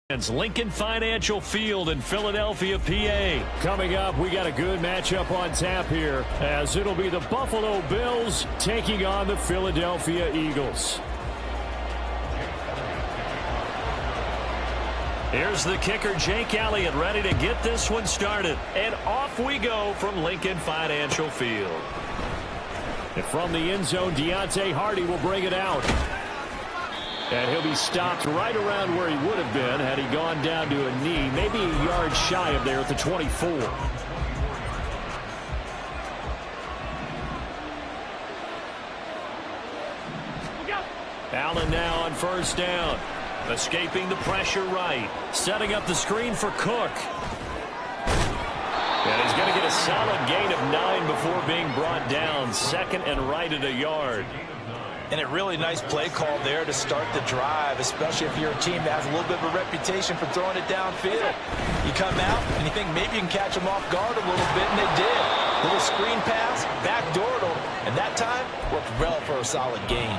Lincoln Financial Field in Philadelphia, PA. Coming up, we got a good matchup on tap here, as it'll be the Buffalo Bills taking on the Philadelphia Eagles. Here's the kicker, Jake Elliott, ready to get this one started. And off we go from Lincoln Financial Field. And from the end zone, Deontay Hardy will bring it out. And he'll be stopped right around where he would have been had he gone down to a knee, maybe a yard shy of there at the 24. Allen now on first down. Escaping the pressure right. Setting up the screen for Cook. And he's going to get a solid gain of 9 before being brought down. Second and right at a yard. And a really nice play call there to start the drive, especially if you're a team that has a little bit of a reputation for throwing it downfield. You come out and you think maybe you can catch them off guard a little bit, and they did. Little screen pass, backdoored them, and that time worked well for a solid gain.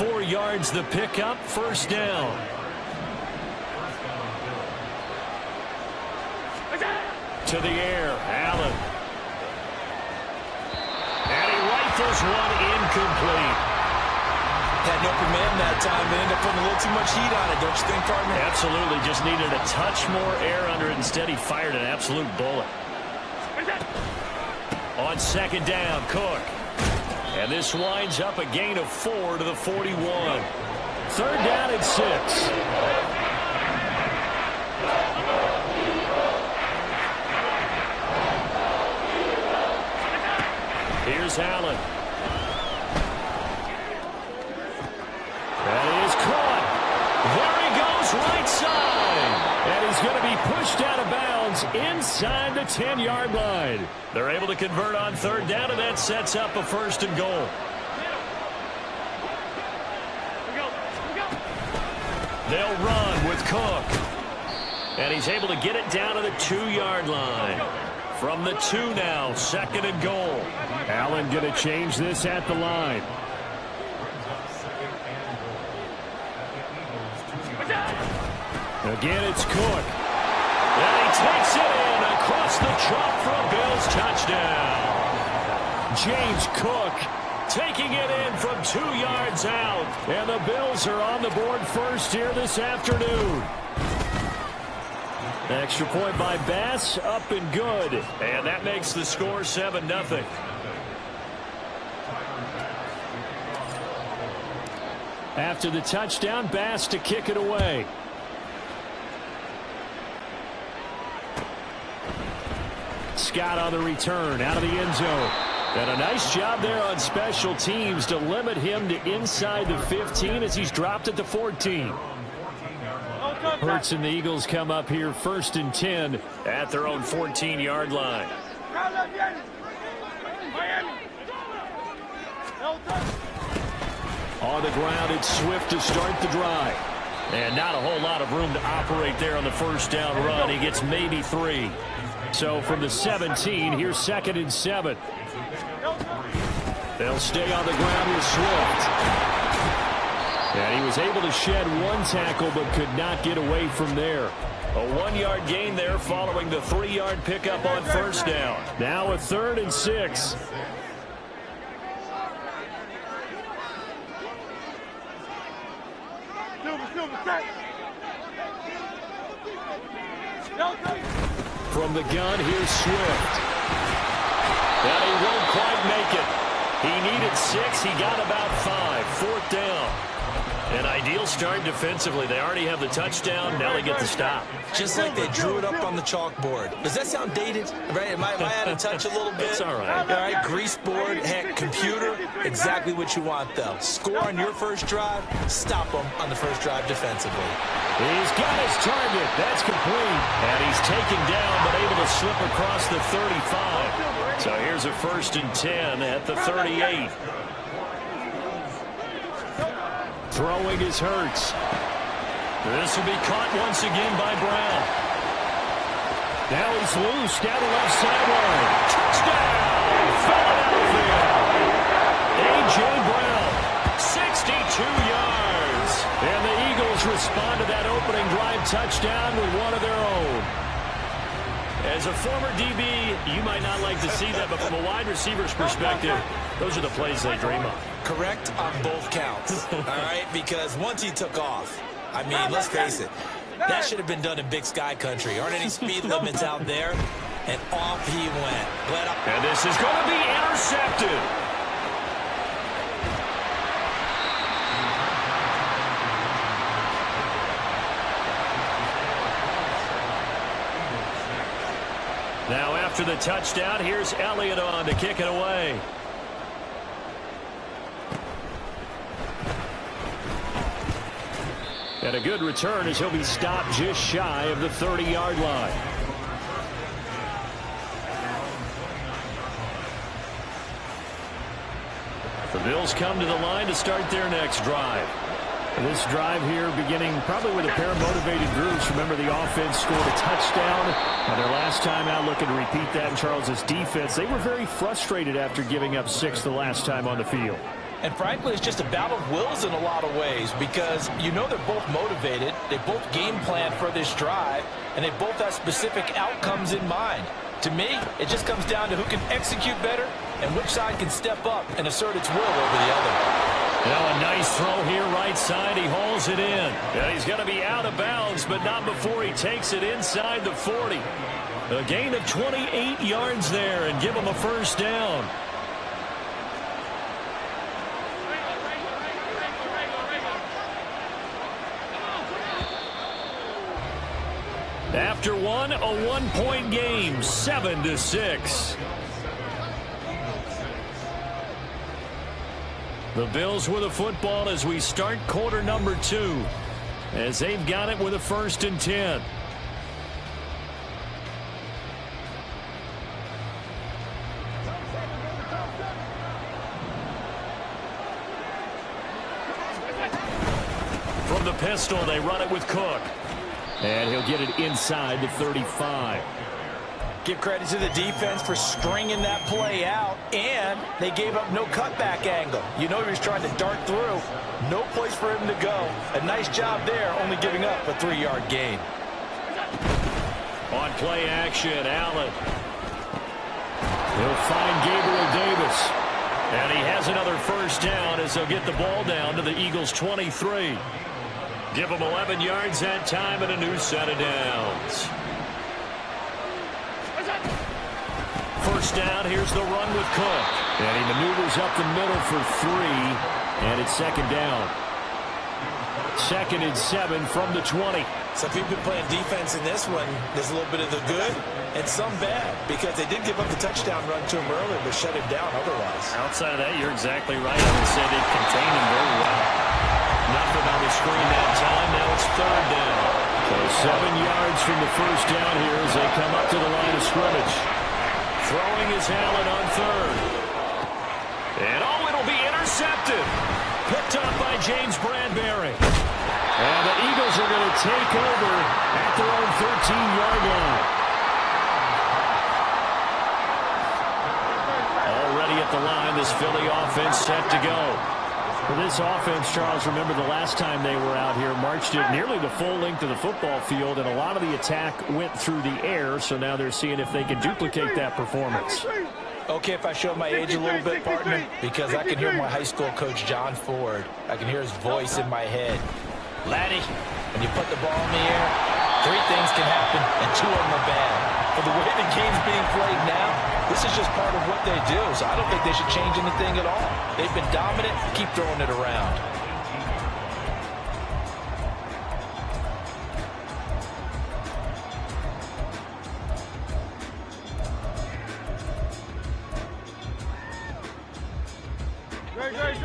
4 yards the pickup, first down. To the air, Allen. And he rifles one incomplete. Had no command that time and ended up putting a little too much heat on it, don't you think, partner? Absolutely, just needed a touch more air under it. Instead, he fired an absolute bullet. On second down, Cook. And this winds up a gain of 4 to the 41. Third down and 6. Here's Allen. That is caught. There he goes, right side. And he's going to be pushed out of bounds inside the 10-yard line. They're able to convert on third down, and that sets up a first and goal. They'll run with Cook. And he's able to get it down to the 2-yard line. From the 2 now, second and goal. Allen going to change this at the line. Again, it's Cook. And he takes it in across the chalk for a Bills touchdown. James Cook taking it in from 2 yards out. And the Bills are on the board first here this afternoon. Extra point by Bass, up and good. And that makes the score 7-0. After the touchdown, Bass to kick it away. Scott on the return, out of the end zone. And a nice job there on special teams to limit him to inside the 15 as he's dropped at the 14. Hurts and the Eagles come up here first and 10 at their own 14-yard line. On the ground, it's Swift to start the drive. And not a whole lot of room to operate there on the first down run. He gets maybe 3. So from the 17, here's second and 7. They'll stay on the ground with Swift. And he was able to shed 1 tackle but could not get away from there. A 1-yard gain there following the 3-yard pickup on first down. Now a third and 6. From the gun, here's Swift. And he won't quite make it. He needed 6. He got about 5. Fourth down. An ideal start defensively. They already have the touchdown. Now they get the stop. Just like they drew it up on the chalkboard. Does that sound dated? Right? Am I out of touch a little bit? It's all right. All right, grease board, heck, computer, exactly what you want, though. Score on your first drive, stop them on the first drive defensively. He's got his target. That's complete. And he's taken down, but able to slip across the 35. So here's a first and 10 at the 38. Throwing is Hurts. This will be caught once again by Brown. Now he's loose down the left sideline. Touchdown, Philadelphia. A.J. Brown, 62 yards. And the Eagles respond to that opening drive touchdown. former DB, you might not like to see that, but from a wide receiver's perspective, those are the plays they dream of. Correct on both counts, all right? Because once he took off, I mean, let's face it, that should have been done in Big Sky country. Aren't any speed limits out there? And off he went. And this is going to be intercepted. Now after the touchdown, here's Elliott on to kick it away. And a good return as he'll be stopped just shy of the 30-yard line. The Bills come to the line to start their next drive. This drive here beginning probably with a pair of motivated groups. Remember, the offense scored a touchdown. And their last time out looking to repeat that in Charles's defense. They were very frustrated after giving up 6 the last time on the field. And frankly, it's just a battle of wills in a lot of ways because you know they're both motivated. They both game plan for this drive, and they both have specific outcomes in mind. To me, it just comes down to who can execute better and which side can step up and assert its will over the other. Now a nice throw here right side. He hauls it in. Yeah, he's going to be out of bounds, but not before he takes it inside the 40. A gain of 28 yards there and give him a first down. After one, a one-point game, 7-6. The Bills with the football as we start quarter number 2, as they've got it with a 1st and 10. From the pistol, they run it with Cook. And he'll get it inside the 35. Give credit to the defense for stringing that play out, and they gave up no cutback angle. You know he was trying to dart through. No place for him to go. A nice job there, only giving up a 3-yard gain. On play action, Allen. He'll find Gabriel Davis. And he has another first down as they'll get the ball down to the Eagles' 23. Give them 11 yards that time and a new set of downs. First down, here's the run with Cook. And he maneuvers up the middle for 3, and it's 2nd down. 2nd and 7 from the 20. So if you've been playing defense in this one, there's a little bit of the good and some bad, because they did give up the touchdown run to him earlier, but shut him down otherwise. Outside of that, you're exactly right. I would say they contained him very well. Nothing on the screen that time. Now it's 3rd down. So 7 yards from the first down here as they come up to the line of scrimmage. Throwing is Allen on 3rd. And it'll be intercepted. Picked up by James Bradbury. And the Eagles are going to take over at their own 13-yard line. Already at the line, this Philly offense set to go. For this offense, Charles, remember the last time they were out here, marched it nearly the full length of the football field, and a lot of the attack went through the air, so now they're seeing if they can duplicate that performance. Okay, if I show my age a little bit, partner, because I can hear my high school coach, John Ford. I can hear his voice in my head. Laddie, when you put the ball in the air, 3 things can happen, and 2 of them are bad. For the way the game's being played now, this is just part of what they do, so I don't think they should change anything at all. They've been dominant. Keep throwing it around.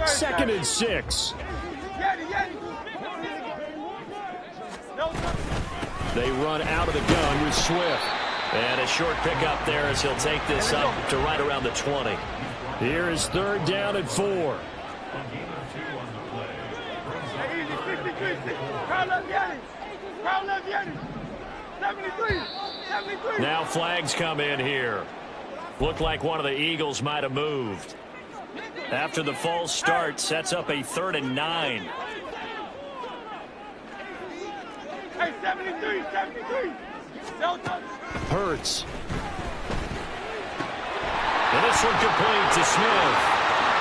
Second and 6. They run out of the gun with Swift. And a short pickup there as he'll take this up to right around the 20. Here is 3rd down and 4. Now flags come in here. Looked like one of the Eagles might have moved. After the false start, sets up a 3rd and 9. Hurts And this one complete to Smith.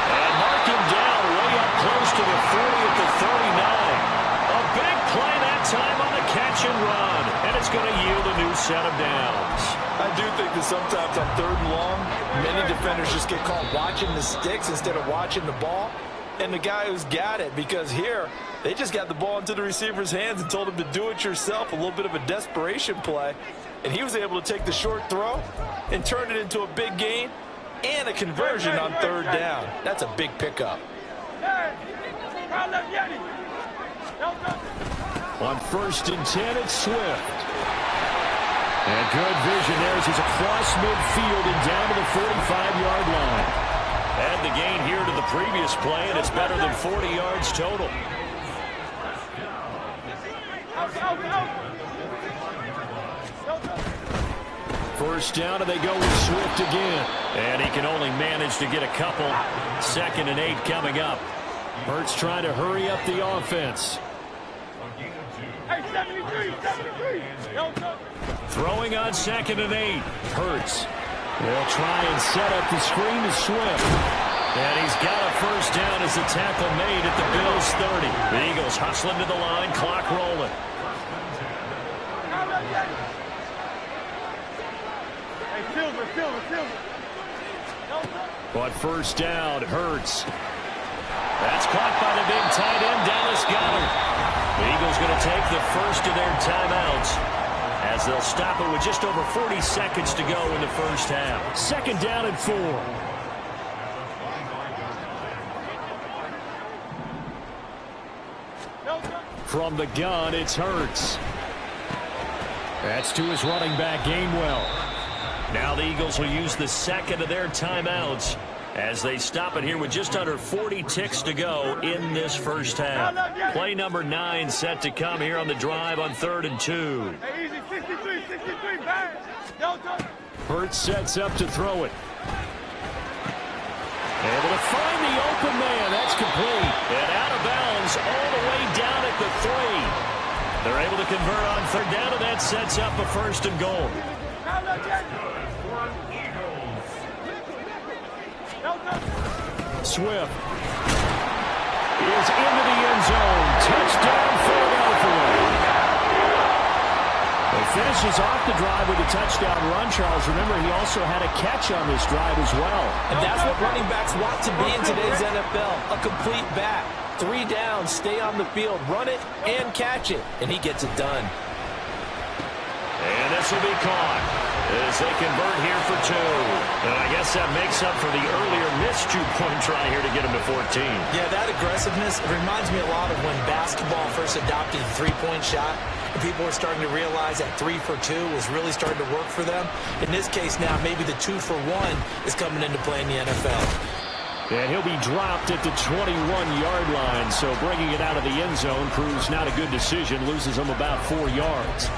And mark him down way up close to the 40 at the 39. A big play that time on the catch and run. And it's going to yield a new set of downs. I do think that sometimes on 3rd and long, many defenders just get caught watching the sticks instead of watching the ball. And the guy who's got it, because here, they just got the ball into the receiver's hands and told him to do it yourself, a little bit of a desperation play. And he was able to take the short throw and turn it into a big gain and a conversion on 3rd down. That's a big pickup. On 1st and 10, it's Swift. And good vision there as he's across midfield and down to the 45-yard line. Add the gain here to the previous play, and it's better than 40 yards total. First down, and they go with Swift again. And he can only manage to get a couple. 2nd and 8 coming up. Hurts trying to hurry up the offense. Throwing on 2nd and 8. Hurts. They'll try and set up the screen to Swift. And he's got a first down as the tackle made at the Bills' 30. The Eagles hustling to the line, clock rolling. But first down, Hurts. That's caught by the big tight end, Dallas Goedert. The Eagles going to take the first of their timeouts as they'll stop it with just over 40 seconds to go in the first half. 2nd down and 4. From the gun, it's Hurts. That's to his running back, Gainwell. Now the Eagles will use the 2nd of their timeouts as they stop it here with just under 40 ticks to go in this first half. Play number 9 set to come here on the drive on 3rd and 2. Hurts sets up to throw it. Able to find the open man. That's complete. And out of bounds all the way down at the 3. They're able to convert on 3rd down, and that sets up a 1st and goal. Swift is into the end zone. Touchdown, Philadelphia. He finishes off the drive with a touchdown run, Charles. Remember, he also had a catch on this drive as well. And that's what running backs want to be in today's NFL, a complete back. 3 downs, stay on the field, run it, and catch it. And he gets it done. And this will be caught as they convert here for 2. And I guess that makes up for the earlier missed 2-point try here to get him to 14. Yeah, that aggressiveness, it reminds me a lot of when basketball first adopted the 3-point shot. And people were starting to realize that 3 for 2 was really starting to work for them. In this case now, maybe the 2 for 1 is coming into play in the NFL. And he'll be dropped at the 21-yard line. So bringing it out of the end zone proves not a good decision. Loses him about 4 yards.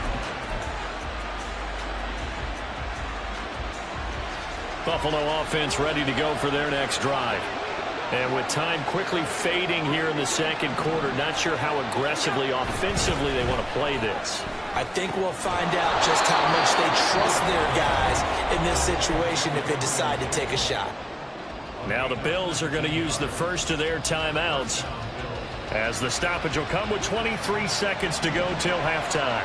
Buffalo offense ready to go for their next drive. And with time quickly fading here in the 2nd quarter, not sure how aggressively, offensively they want to play this. I think we'll find out just how much they trust their guys in this situation if they decide to take a shot. Now the Bills are going to use the first of their timeouts as the stoppage will come with 23 seconds to go till halftime.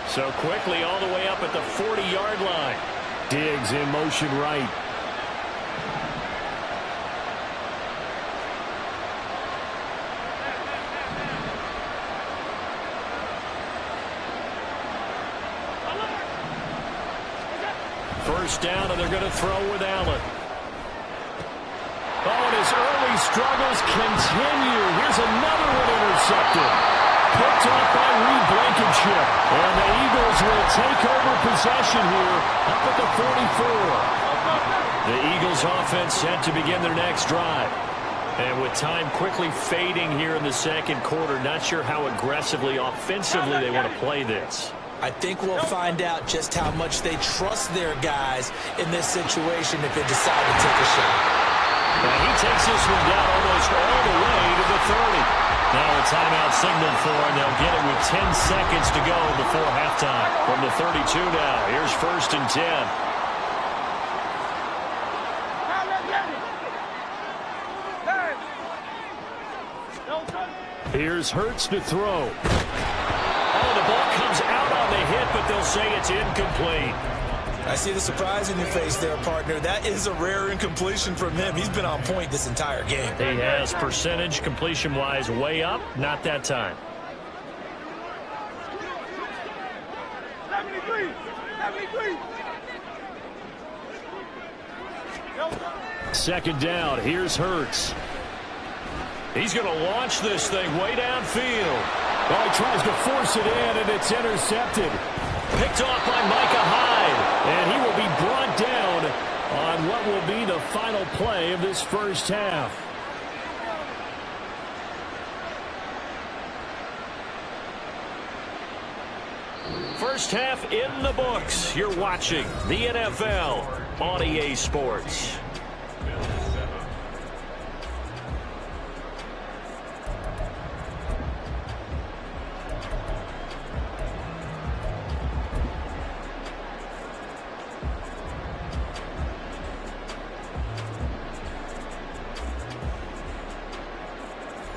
So quickly all the way up at the 40-yard line. Diggs in motion right. First down, and they're going to throw with Allen. Oh, and his early struggles continue. Here's another one intercepted. Picked off by Reed Blankenship. And the Eagles will take over possession here up at the 44. The Eagles offense set to begin their next drive. And with time quickly fading here in the 2nd quarter, not sure how aggressively, offensively they want to play this. I think we'll find out just how much they trust their guys in this situation if they decide to take a shot. And he takes this one down almost all the way to the 30. Now a timeout signaled for, and they'll get it with 10 seconds to go before halftime. From the 32 now, here's 1st and 10. Here's Hurts to throw. Oh, the ball comes out on the hit, but they'll say it's incomplete. I see the surprise in your face there, partner. That is a rare incompletion from him. He's been on point this entire game. He has percentage completion-wise way up, not that time. 73. Second down. Here's Hurts. He's going to launch this thing way downfield. Well, he tries to force it in, and it's intercepted. Picked off by Micah Hyde. And he will be brought down on what will be the final play of this first half. First half in the books. You're watching the NFL on EA Sports.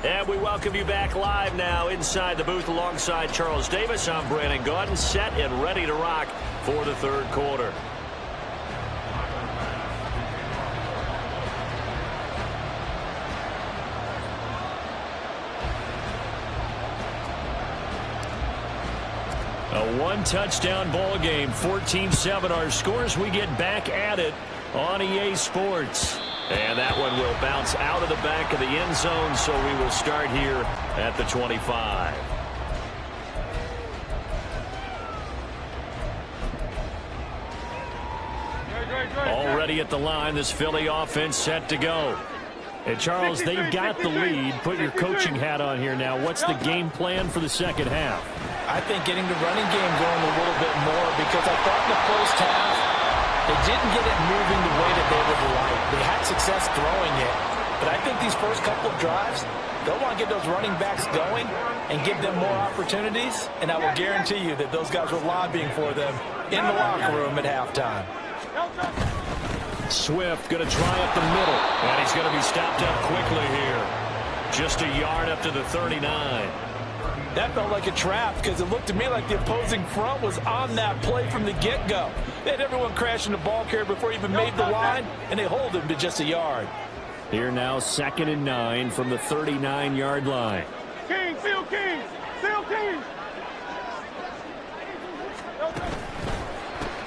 And we welcome you back live now inside the booth alongside Charles Davis. I'm Brandon Gaudin, set and ready to rock for the third quarter. A one-touchdown ball game, 14-7 our scores. We get back at it on EA Sports. And that one will bounce out of the back of the end zone, so we will start here at the 25. Already at the line, this Philly offense set to go. And Charles, they've got the lead. Put your coaching hat on here now. What's the game plan for the second half? I think getting the running game going a little bit more, because I thought in the first half they didn't get it moving the way that they would like. They had success throwing it, but I think these first couple of drives, they'll want to get those running backs going and give them more opportunities, and I will guarantee you that those guys were lobbying for them in the locker room at halftime. Swift going to try up the middle. And he's going to be stopped up quickly here. Just a yard up to the 39. That felt like a trap, because it looked to me like the opposing front was on that play from the get-go. They had everyone crashing the ball carrier before he even made the line, and they hold him to just a yard. Here now, 2nd and 9 from the 39-yard line. King, Seal King, Seal King.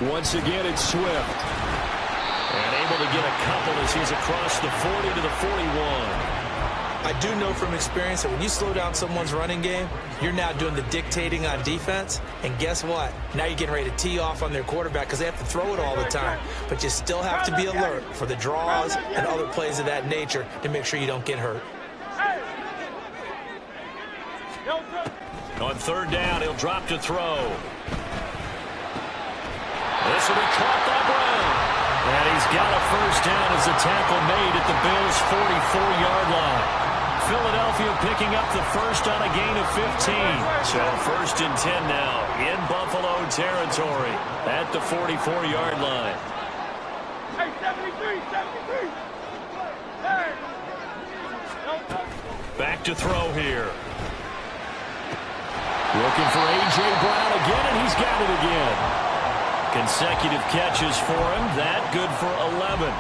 Once again, it's Swift. And able to get a couple as he's across the 40 to the 41. I do know from experience that when you slow down someone's running game, you're now doing the dictating on defense. And guess what? Now you're getting ready to tee off on their quarterback because they have to throw it all the time. But you still have to be alert for the draws and other plays of that nature to make sure you don't get hurt. On third down, he'll drop to throw. This will be caught by Brown. And he's got a first down as the tackle made at the Bills' 44-yard line. Philadelphia picking up the first on a gain of 15. So 1st and 10 now in Buffalo territory at the 44-yard line. Hey, 73, 73. Hey. Back to throw here. Looking for A.J. Brown again, and he's got it again. Consecutive catches for him. That good for 11.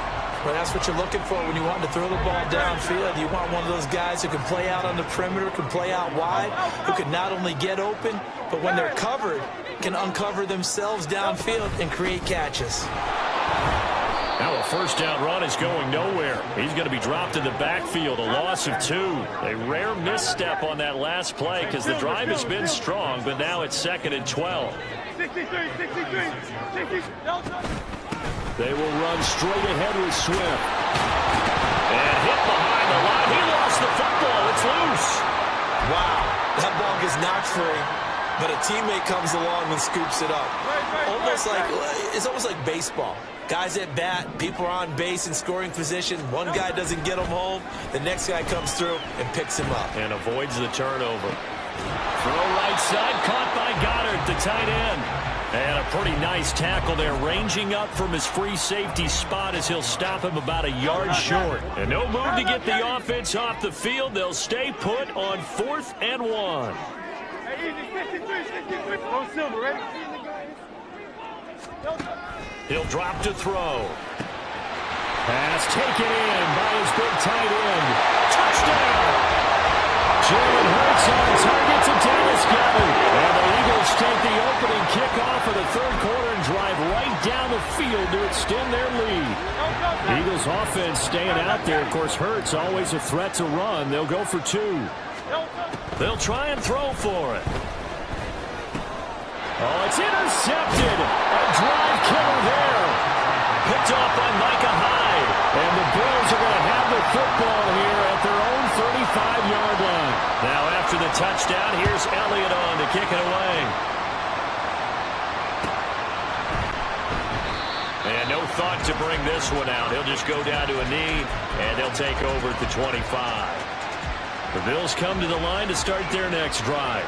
Well, that's what you're looking for when you want to throw the ball downfield. You want one of those guys who can play out on the perimeter, can play out wide, who can not only get open, but when they're covered, can uncover themselves downfield and create catches. Now a first down run is going nowhere. He's going to be dropped in the backfield, a loss of 2. A rare misstep on that last play because the drive has been strong, but now it's 2nd and 12. 63, 63, 60. They will run straight ahead with Swift. And hit behind the line. He lost the football. It's loose. Wow, that ball gets knocked free, but a teammate comes along and scoops it up. It's almost like baseball. Guys at bat, people are on base in scoring position. One guy doesn't get him home. The next guy comes through and picks him up. And avoids the turnover. Throw right side, caught by Goddard, the tight end. And a pretty nice tackle there, ranging up from his free safety spot as he'll stop him about a yard short. And no move to get the offense off the field. They'll stay put on 4th and 1. Hey, easy, 63. Go Silver, ready? He'll drop to throw. Pass taken in by his big tight end. Touchdown! Jalen Hurts on target to Dallas Goedert. And the Eagles take the opening kickoff of the 3rd quarter and drive right down the field to extend their lead. Eagles offense staying out there. Of course, Hurts always a threat to run. They'll go for 2. They'll try and throw for it. Oh, it's intercepted. A drive killer there. Picked off by Micah Hyde. And the Bills are going to have the football here at their own 35-yard line. Now after the touchdown, here's Elliott on to kick it away. And no thought to bring this one out. He'll just go down to a knee, and they'll take over at the 25. The Bills come to the line to start their next drive.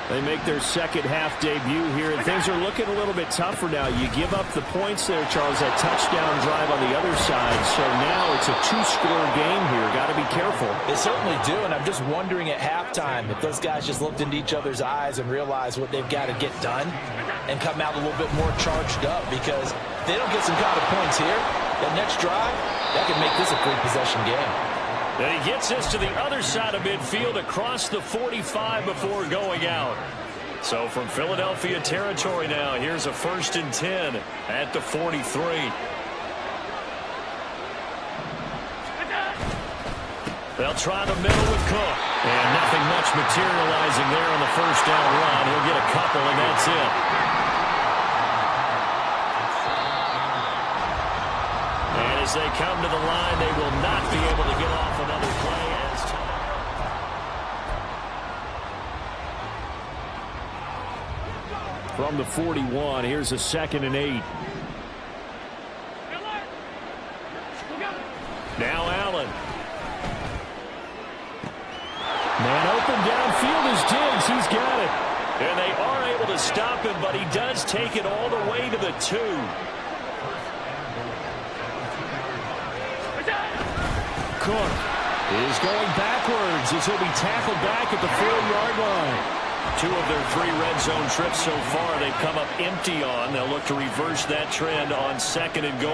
They make their second half debut here, and things are looking a little bit tougher now. You give up the points there, Charles, that touchdown drive on the other side. So now it's a 2-score game here. Got to be careful. They certainly do, and I'm just wondering at halftime if those guys just looked into each other's eyes and realized what they've got to get done and come out a little bit more charged up, because if they don't get some kind of points here, that next drive, that could make this a 3-possession game. And he gets this to the other side of midfield across the 45 before going out. So from Philadelphia territory now, here's a 1st and 10 at the 43. They'll try the middle with Cook. And nothing much materializing there on the 1st down run. He'll get a couple, and that's it. And as they come to the line, they will not be able to get off another play as time. From the 41, here's a 2nd and 8. Now Allen. Man open downfield is Diggs. He's got it. And they are able to stop him, but he does take it all the way to the 2. Cook is going backwards as he'll be tackled back at the 4-yard line. 2 of their 3 red zone trips so far they've come up empty on. They'll look to reverse that trend on 2nd and goal.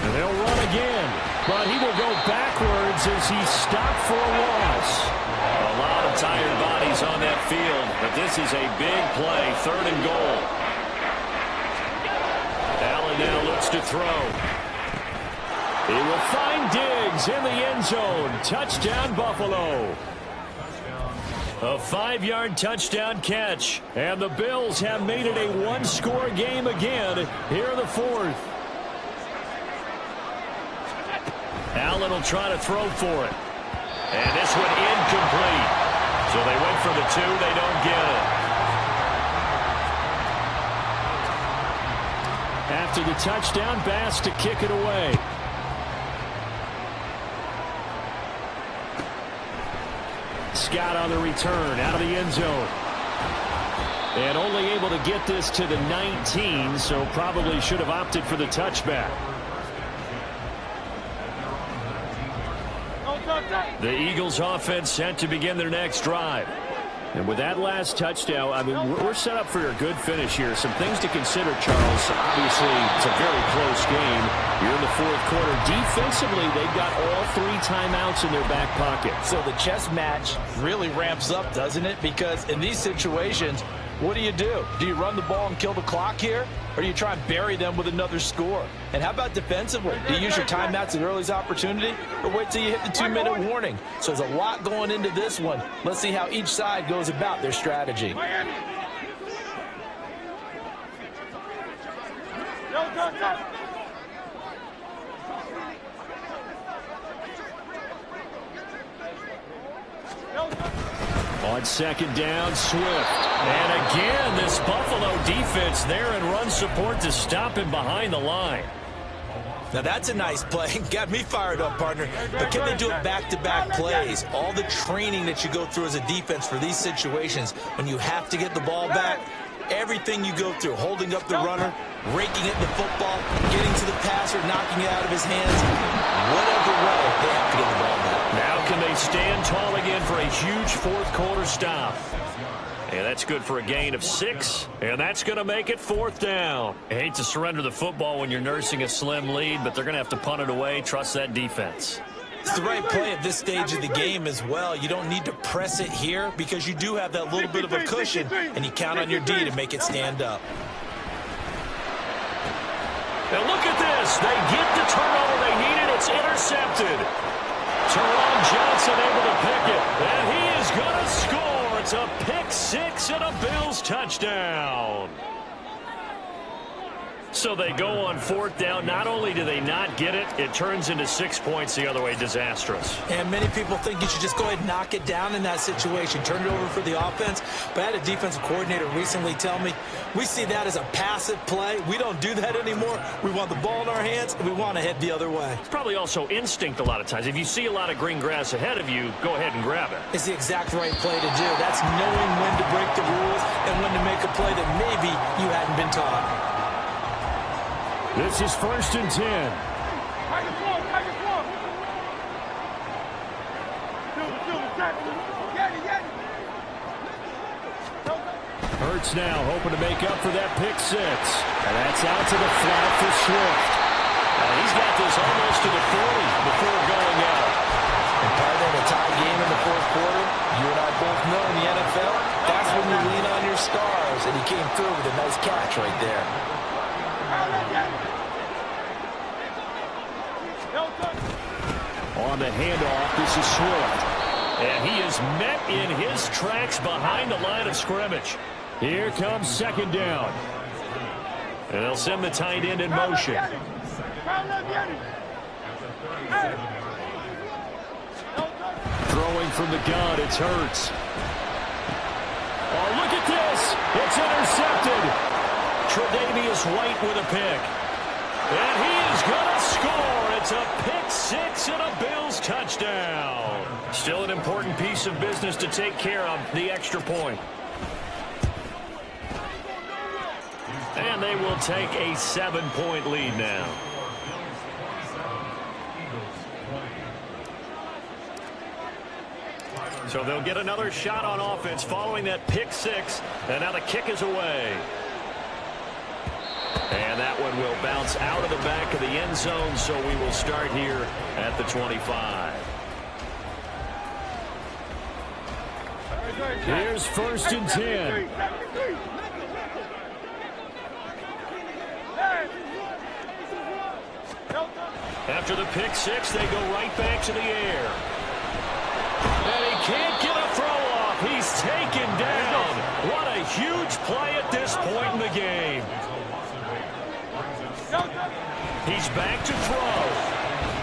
And they'll run again, but he will go backwards as he's stopped for a loss. A lot of tired bodies on that field, but this is a big play, 3rd and goal. Allen now looks to throw. He will find Diggs in the end zone. Touchdown, Buffalo. A 5-yard touchdown catch. And the Bills have made it a 1-score game again here in the 4th. Allen will try to throw for it. And this one incomplete. So they went for the 2. They don't get it. After the touchdown, Bass to kick it away. Scott on the return out of the end zone. And only able to get this to the 19, so probably should have opted for the touchback. The Eagles offense set to begin their next drive. And with that last touchdown, I mean, we're set up for a good finish here. Some things to consider, Charles. Obviously, it's a very close game. You're in the 4th quarter. Defensively, they've got all 3 timeouts in their back pocket. So the chess match really ramps up, doesn't it? Because in these situations, what do? Do you run the ball and kill the clock here? Or do you try and bury them with another score? And how about defensively? Do you use your timeouts at early's opportunity? Or wait till you hit the 2-minute warning? So there's a lot going into this one. Let's see how each side goes about their strategy. On 2nd down, Swift. And again, this Buffalo defense there in run support to stop him behind the line. Now that's a nice play. Got me fired up, partner. But can they do it back-to-back plays? All the training that you go through as a defense for these situations, when you have to get the ball back, everything you go through, holding up the runner, raking at the football, getting to the passer, knocking it out of his hands, whatever way, they have to get the ball back. Now can they stand tall again for a huge fourth-quarter stop? And that's good for a gain of 6, and that's going to make it 4th down. I hate to surrender the football when you're nursing a slim lead, but they're going to have to punt it away. Trust that defense. It's the right play at this stage of the game as well. You don't need to press it here because you do have that little bit of a cushion, and you count on your D to make it stand up. Now look at this. They get the turnover they needed. It's intercepted. Teron Johnson able to pick it, and he is going to score. It's a pick 6 and a Bills touchdown. So they go on 4th down. Not only do they not get it, it turns into 6 points the other way. Disastrous. And many people think you should just go ahead and knock it down in that situation. Turn it over for the offense. But I had a defensive coordinator recently tell me, we see that as a passive play. We don't do that anymore. We want the ball in our hands, and we want to head the other way. It's probably also instinct a lot of times. If you see a lot of green grass ahead of you, go ahead and grab it. It's the exact right play to do. That's knowing when to break the rules and when to make a play that maybe you hadn't been taught. This is 1st and 10. Hurts now hoping to make up for that pick 6. And that's out to the flat for Swift. He's got this almost to the 40 before going out. And part of a tie game in the 4th quarter, you and I both know in the NFL, that's when you lean on your stars. And he came through with a nice catch right there. On the handoff, this is Swift. And he is met in his tracks behind the line of scrimmage. Here comes 2nd down. And they'll send the tight end in motion. Throwing from the gun, it's Hurts. Oh, look at this. It's intercepted. Tre'Davious White with a pick. And he is going to score. It's a pick 6 and a Bills touchdown. Still an important piece of business to take care of, the extra point. And they will take a 7-point lead now. So they'll get another shot on offense following that pick 6. And now the kick is away. And that one will bounce out of the back of the end zone, so we will start here at the 25. Here's 1st and 10. After the pick 6, they go right back to the air. And he can't get a throw off. He's taken down. What a huge play at this point in the game. He's back to throw.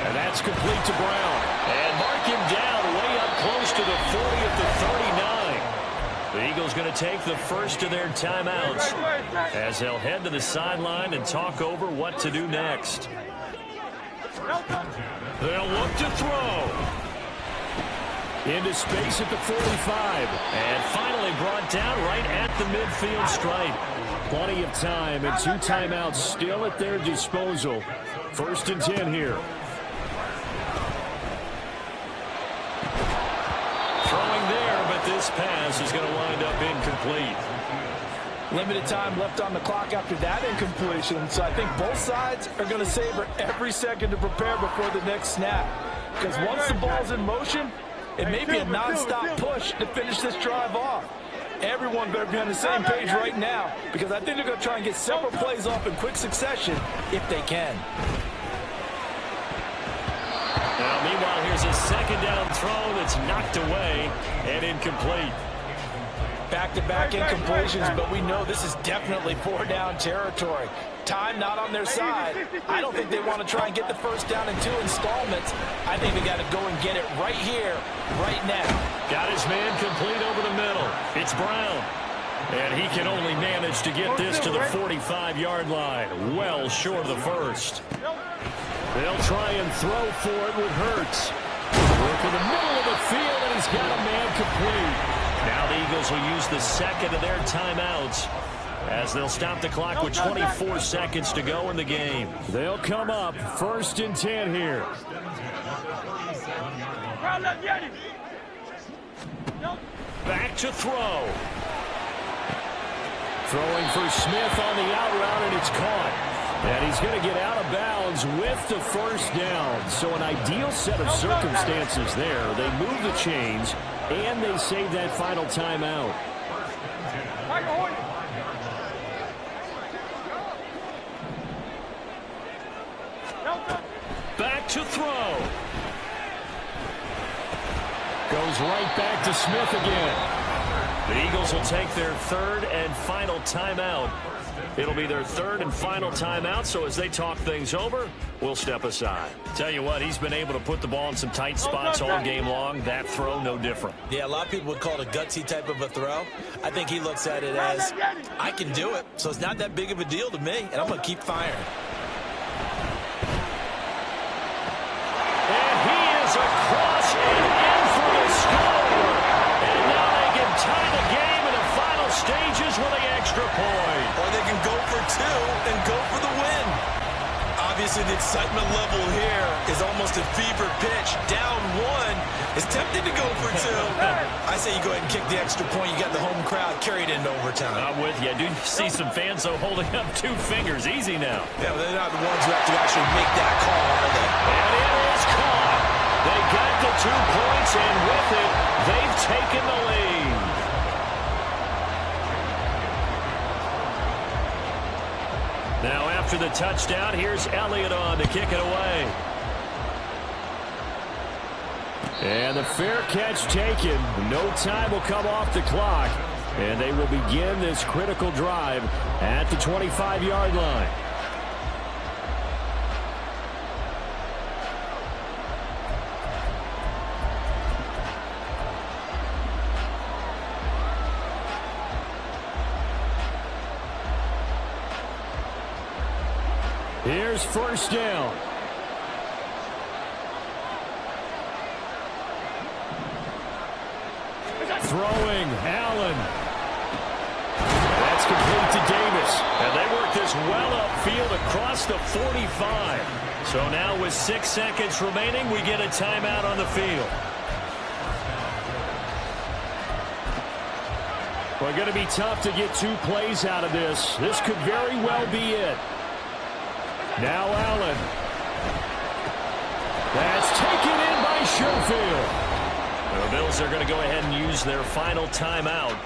And that's complete to Brown. And mark him down way up close to the 40 at the 39. The Eagles going to take the first of their timeouts as they'll head to the sideline and talk over what to do next. They'll look to throw. Into space at the 45. And finally brought down right at the midfield stripe. Plenty of time and 2 timeouts still at their disposal. 1st and 10 here. Throwing there, but this pass is going to wind up incomplete. Limited time left on the clock after that incompletion, so I think both sides are going to savor every second to prepare before the next snap. Because once the ball's in motion, it may be a non-stop push to finish this drive off. Everyone better be on the same page right now, because I think they're going to try and get several plays off in quick succession if they can. Now, meanwhile, here's a 2nd down throw that's knocked away and incomplete. Back-to-back incompletions, but we know this is definitely 4-down territory. Time not on their side. I don't think they want to try and get the 1st down in 2 installments. I think they got to go and get it right here, right now. Got his man complete over the middle. It's Brown. And he can only manage to get this to the 45-yard line. Well short of the 1st. They'll try and throw for it with Hurts. Look in the middle of the field, and he's got a man complete. Now the Eagles will use the second of their timeouts as they'll stop the clock with 24 seconds to go in the game. They'll come up 1st and 10 here. Back to throw. Throwing for Smith on the out route, and it's caught. And he's going to get out of bounds with the 1st down. So an ideal set of circumstances there. They move the chains, and they save that final timeout. Back to throw. Goes right back to Smith again. The Eagles will take their 3rd and final timeout. It'll be their 3rd and final timeout, so as they talk things over, we'll step aside. Tell you what, he's been able to put the ball in some tight spots all game long. That throw, no different. Yeah, a lot of people would call it a gutsy type of a throw. I think he looks at it as, I can do it, so it's not that big of a deal to me, and I'm going to keep firing. And he is across and in for the score. And now they can tie the game in the final stages with the extra point. Or they can go for 2 and go for the win. Obviously, the excitement level here is almost a fever pitch. Down 1. It's tempting to go for 2. I say you go ahead and kick the extra point. You got the home crowd carried into overtime. I'm with you. I do see some fans, though, holding up 2 fingers. Easy now. Yeah, but they're not the ones who have to actually make that call, are they? And it is caught. They got the 2 points, and with it, they've taken the lead. Now, after the touchdown, here's Elliott on to kick it away. And the fair catch taken. No time will come off the clock. And they will begin this critical drive at the 25-yard line. Here's 1st down. Throwing, Allen. That's complete to Davis. And they work this well upfield across the 45. So now with 6 seconds remaining, we get a timeout on the field. Well, going to be tough to get 2 plays out of this. This could very well be it. Now Allen. That's taken in by Sherfield. The Bills are going to go ahead and use their final timeout.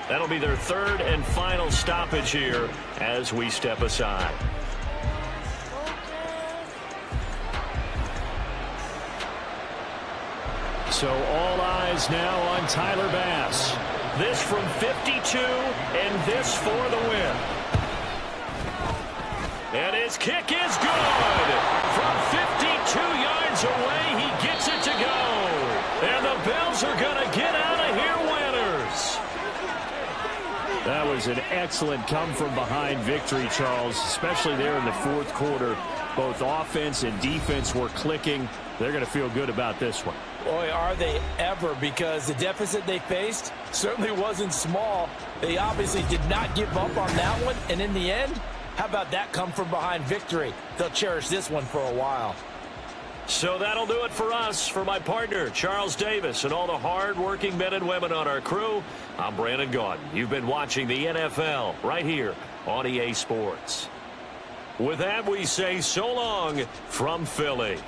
That'll be their 3rd and final stoppage here as we step aside. So all eyes now on Tyler Bass. This from 52 and this for the win. And his kick is good. From 52 yards away, he gets it to go. And the Bills are going to get out of here winners. That was an excellent come-from-behind victory, Charles, especially there in the 4th quarter. Both offense and defense were clicking. They're going to feel good about this one. Boy, are they ever, because the deficit they faced certainly wasn't small. They obviously did not give up on that one, and in the end, how about that come-from-behind victory? They'll cherish this one for a while. So that'll do it for us. For my partner, Charles Davis, and all the hard-working men and women on our crew, I'm Brandon Gaudin. You've been watching the NFL right here on EA Sports. With that, we say so long from Philly.